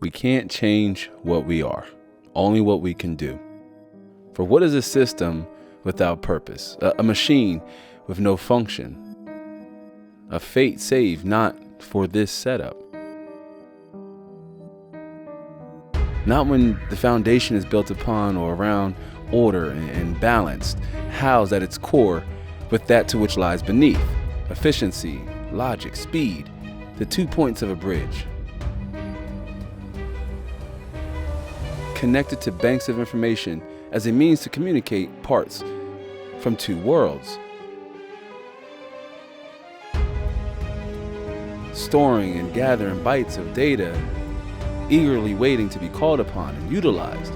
We can't change what we are, only what we can do. For what is a system without purpose? A machine with no function. A fate saved not for this setup. Not when the foundation is built upon or around order and balanced, housed at its core with that to which lies beneath. Efficiency, logic, speed, the 2 points of a bridge. Connected to banks of information as a means to communicate parts from two worlds. Storing and gathering bytes of data, eagerly waiting to be called upon and utilized,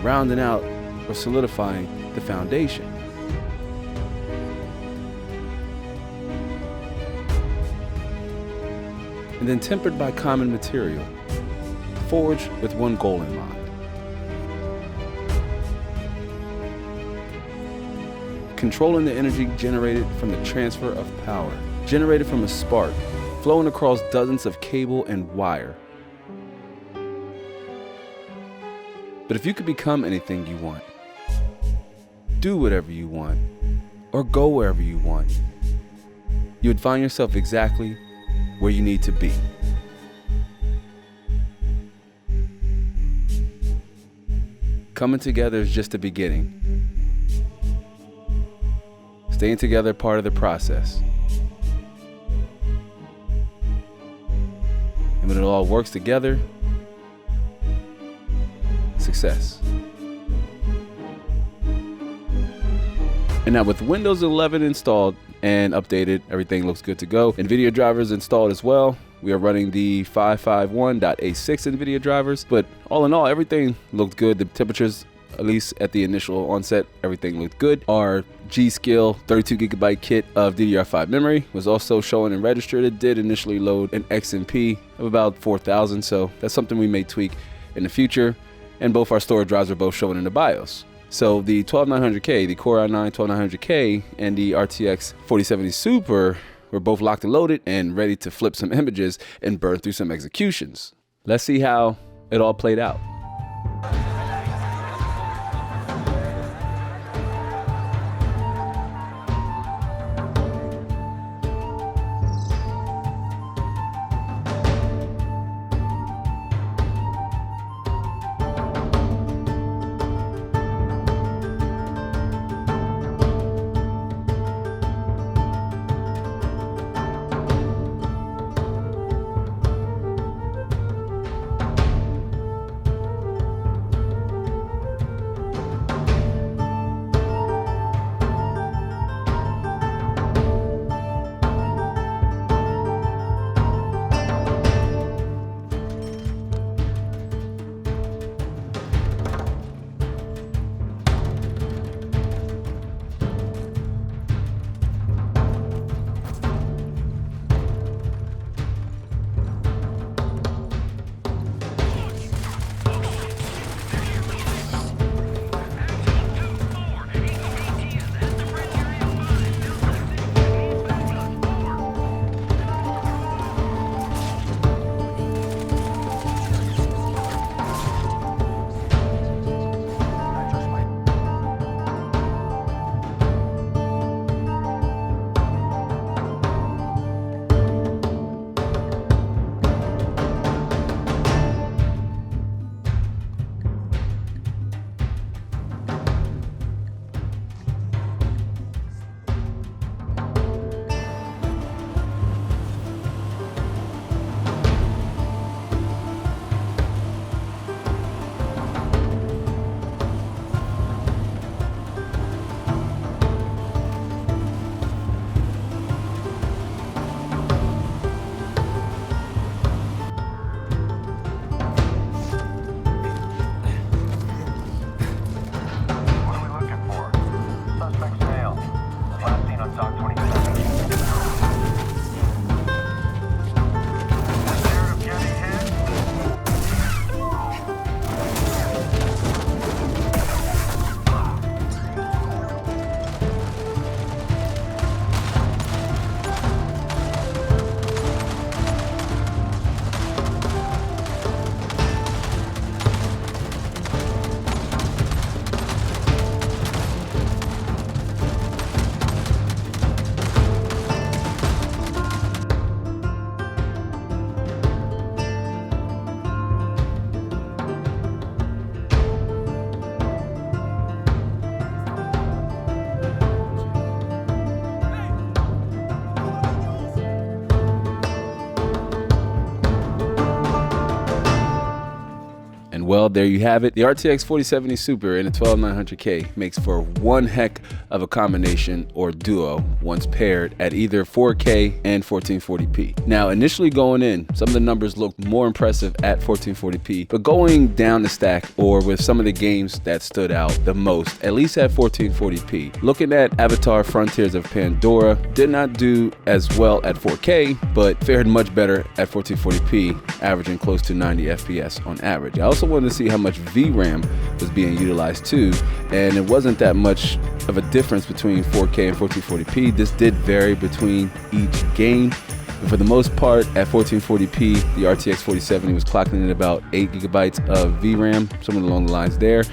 rounding out or solidifying the foundation. And then tempered by common material, forged with one goal in mind. Controlling the energy generated from the transfer of power, generated from a spark, flowing across dozens of cable and wire. But if you could become anything you want, do whatever you want, or go wherever you want, you would find yourself exactly where you need to be. Coming together is just the beginning. Staying together part of the process. And when it all works together, success. And now with Windows 11 installed and updated, everything looks good to go. NVIDIA drivers installed as well. We are running the 551.A6 NVIDIA drivers, but all in all, everything looked good. The temperatures, at least at the initial onset, everything looked good. Our G.Skill 32GB kit of DDR5 memory was also showing and registered. It did initially load an XMP of about 4,000, so that's something we may tweak in the future. And both our storage drives are both showing in the BIOS. So the 12900K, the Core i9 12900K, and the RTX 4070 Super were both locked and loaded and ready to flip some images and burn through some executions. Let's see how it all played out. well, there you have it. The RTX 4070 Super in a 12900K makes for one heck of a combination or duo once paired at either 4K and 1440p. Now, initially going in, some of the numbers looked more impressive at 1440p, but going down the stack or with some of the games that stood out the most, at least at 1440p. Looking at Avatar Frontiers of Pandora, did not do as well at 4K, but fared much better at 1440p, averaging close to 90 FPS on average. I also wanted to see how much VRAM was being utilized too, and it wasn't that much of a difference between 4K and 1440p. This did vary between each game. But for the most part, at 1440p, the RTX 4070 was clocking in about 8 gigabytes of VRAM, somewhere along the lines there.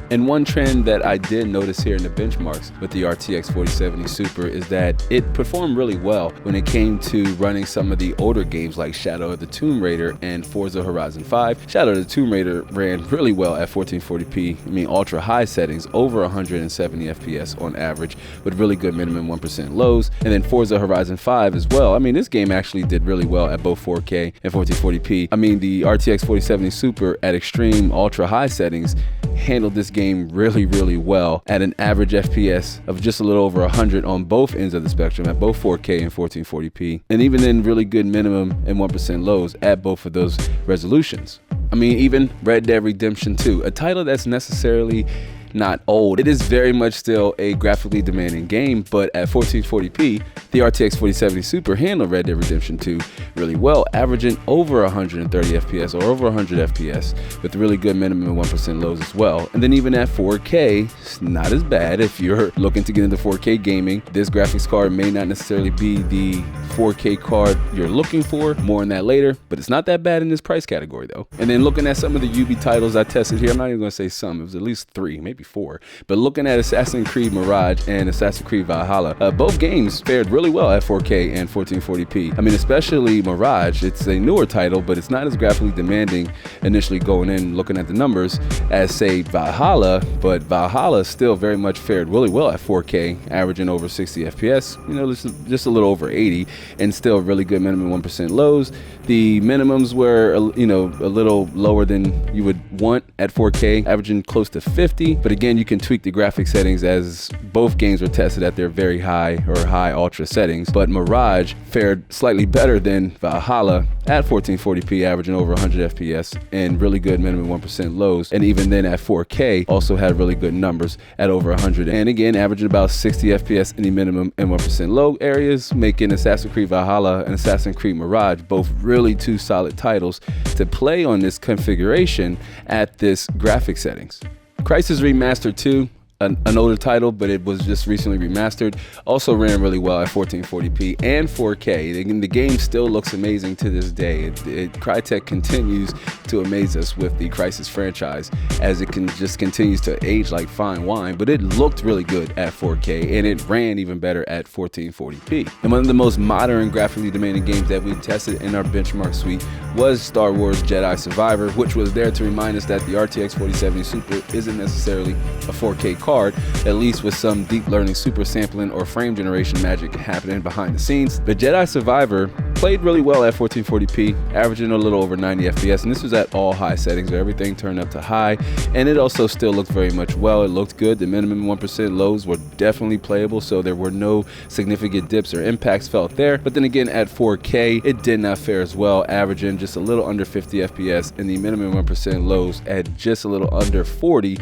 And one trend that I did notice here in the benchmarks with the RTX 4070 Super is that it performed really well when it came to running some of the older games like Shadow of the Tomb Raider and Forza Horizon 5. Shadow of the Tomb Raider ran really well at 1440p, I mean ultra high settings, over 170 FPS on average with really good minimum 1% lows. And then Forza Horizon 5 as well. I mean, this game actually did really well at both 4K and 1440p. I mean, the RTX 4070 Super at extreme ultra high settings handled this game really well at an average FPS of just a little over 100 on both ends of the spectrum at both 4K and 1440p, and even in really good minimum and 1% lows at both of those resolutions. I mean, even Red Dead Redemption 2, a title that's necessarily not old. It is very much still a graphically demanding game, but at 1440p, the RTX 4070 Super handled Red Dead Redemption 2 really well, averaging over 130 FPS or over 100 FPS with really good minimum and 1% lows as well. And then even at 4K, it's not as bad. If you're looking to get into 4K gaming, this graphics card may not necessarily be the 4K card you're looking for. More on that later, but it's not that bad in this price category though. And then looking at some of the UB titles I tested here, I'm not even gonna say some, it was at least 3, maybe 4. But looking at Assassin's Creed Mirage and Assassin's Creed Valhalla, both games fared really well at 4K and 1440p. I mean, especially Mirage, it's a newer title, but it's not as graphically demanding initially going in looking at the numbers as say Valhalla, but Valhalla still very much fared really well at 4K, averaging over 60 FPS, you know, just a little over 80, and still really good minimum 1% lows. The minimums were, you know, a little lower than you would want at 4K, averaging close to 50, but again, you can tweak the graphic settings as both games were tested at their very high or high ultra settings, but Mirage fared slightly better than Valhalla at 1440p, averaging over 100 FPS and really good minimum 1% lows, and even then at 4K also had really good numbers at over 100, and again averaging about 60 FPS in the minimum and 1% low areas, making Assassin's Creed Valhalla and Assassin's Creed Mirage both really two solid titles to play on this configuration at this graphic settings. Crysis Remastered 2, an older title, but it was just recently remastered, also ran really well at 1440p and 4K. The game still looks amazing to this day. Crytek continues to amaze us with the Crysis franchise as it just continues to age like fine wine, but it looked really good at 4K and it ran even better at 1440p. And one of the most modern graphically demanding games that we tested in our benchmark suite was Star Wars Jedi Survivor, which was there to remind us that the RTX 4070 Super isn't necessarily a 4K card, at least with some deep learning super sampling or frame generation magic happening behind the scenes. But Jedi Survivor played really well at 1440p, averaging a little over 90 FPS, and this was at all high settings where everything turned up to high, and it also still looked very much well. It looked good. The minimum 1% lows were definitely playable, so there were no significant dips or impacts felt there. But then again, at 4K, it did not fare as well, averaging just a little under 50 FPS, and the minimum 1% lows at just a little under 40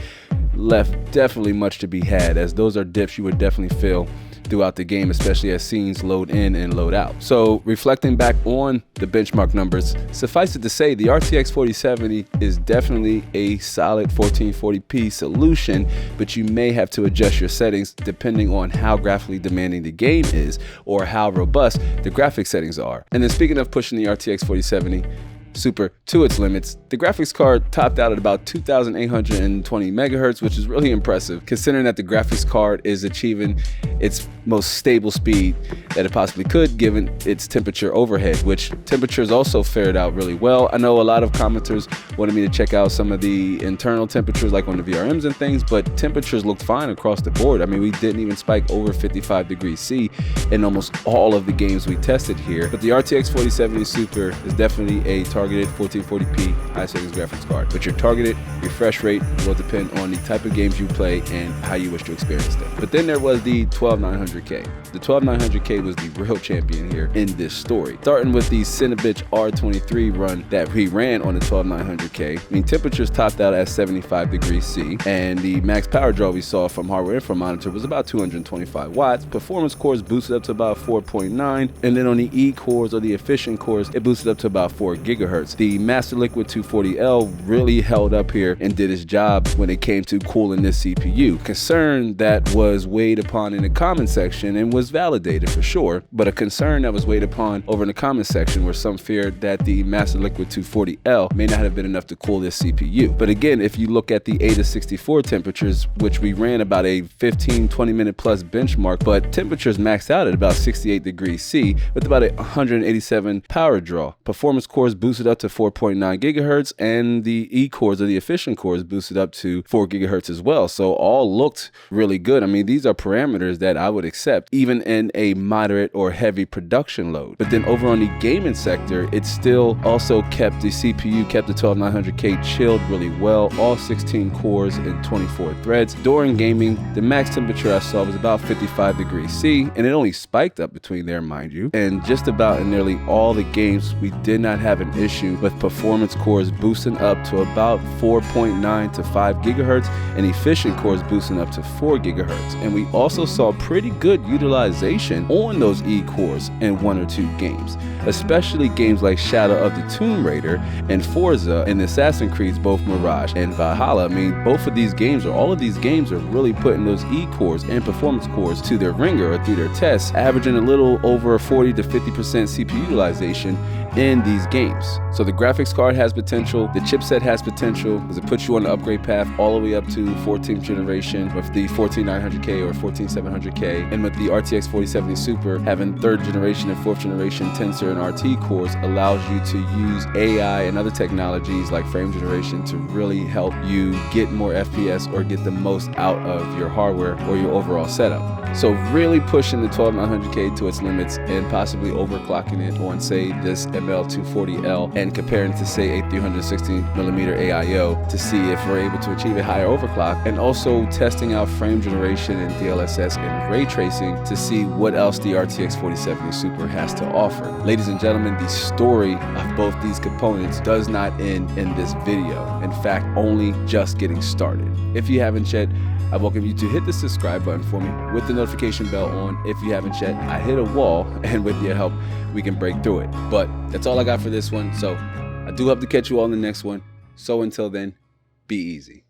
left definitely much to be had, as those are dips you would definitely feel throughout the game, especially as scenes load in and load out. So reflecting back on the benchmark numbers, suffice it to say the RTX 4070 is definitely a solid 1440p solution, but you may have to adjust your settings depending on how graphically demanding the game is or how robust the graphic settings are. And then speaking of pushing the RTX 4070 Super to its limits, the graphics card topped out at about 2,820 megahertz, which is really impressive considering that the graphics card is achieving its most stable speed that it possibly could given its temperature overhead, which temperatures also fared out really well. I know a lot of commenters wanted me to check out some of the internal temperatures like on the VRMs and things, but temperatures looked fine across the board. I mean, we didn't even spike over 55 degrees C in almost all of the games we tested here. But the RTX 4070 Super is definitely a target targeted 1440p high settings graphics card. But your targeted refresh rate will depend on the type of games you play and how you wish to experience them. But then there was the 12900K. The 12900K was the real champion here in this story. Starting with the Cinebench R23 run that we ran on the 12900K. I mean, temperatures topped out at 75 degrees C, and the max power draw we saw from hardware info monitor was about 225 watts. Performance cores boosted up to about 4.9, and then on the E cores or the efficient cores, it boosted up to about 4 gigahertz. The Master Liquid 240L really held up here and did its job when it came to cooling this CPU. Concern that was weighed upon in the comment section and was validated for sure, but a concern that was weighed upon over in the comment section where some feared that the Master Liquid 240L may not have been enough to cool this CPU. But again, if you look at the AIDA64 temperatures, which we ran about a 15-20 minute plus benchmark, but temperatures maxed out at about 68 degrees C with about a 187 power draw. Performance cores boosted up to 4.9 gigahertz, and the E cores or the efficient cores boosted up to 4 gigahertz as well. So all looked really good. I mean, these are parameters that I would accept even in a moderate or heavy production load. But then over on the gaming sector, it still also kept the CPU, kept the 12900K chilled really well, all 16 cores and 24 threads. During gaming, the max temperature I saw was about 55 degrees C, and it only spiked up between there, mind you. And just about in nearly all the games, we did not have an issue with performance cores boosting up to about 4.9 to 5 gigahertz and efficient cores boosting up to 4 gigahertz. And we also saw pretty good utilization on those E cores in 1 or 2 games, especially games like Shadow of the Tomb Raider and Forza and Assassin's Creed, both Mirage and Valhalla. I mean, both of these games, or all of these games, are really putting those E cores and performance cores to their ringer or through their tests, averaging a little over 40 to 50% CPU utilization in these games. So the graphics card has potential, the chipset has potential, because it puts you on the upgrade path all the way up to 14th generation with the 14900K or 14700K, and with the RTX 4070 Super having 3rd generation and 4th generation Tensor and RT cores allows you to use AI and other technologies like frame generation to really help you get more FPS or get the most out of your hardware or your overall setup. So really pushing the 12900K to its limits and possibly overclocking it on, say, this ML240L and comparing it to, say, a 360mm AIO to see if we're able to achieve a higher overclock, and also testing out frame generation and DLSS and ray tracing to see what else the RTX 4070 Super has to offer. Ladies and gentlemen, the story of both these components does not end in this video. In fact, only just getting started. If you haven't yet, I welcome you to hit the subscribe button for me with the notification bell on. If you haven't yet, I hit a wall, and with your help, we can break through it. But that's all I got for this one. So I do hope to catch you all in the next one. So until then, be easy.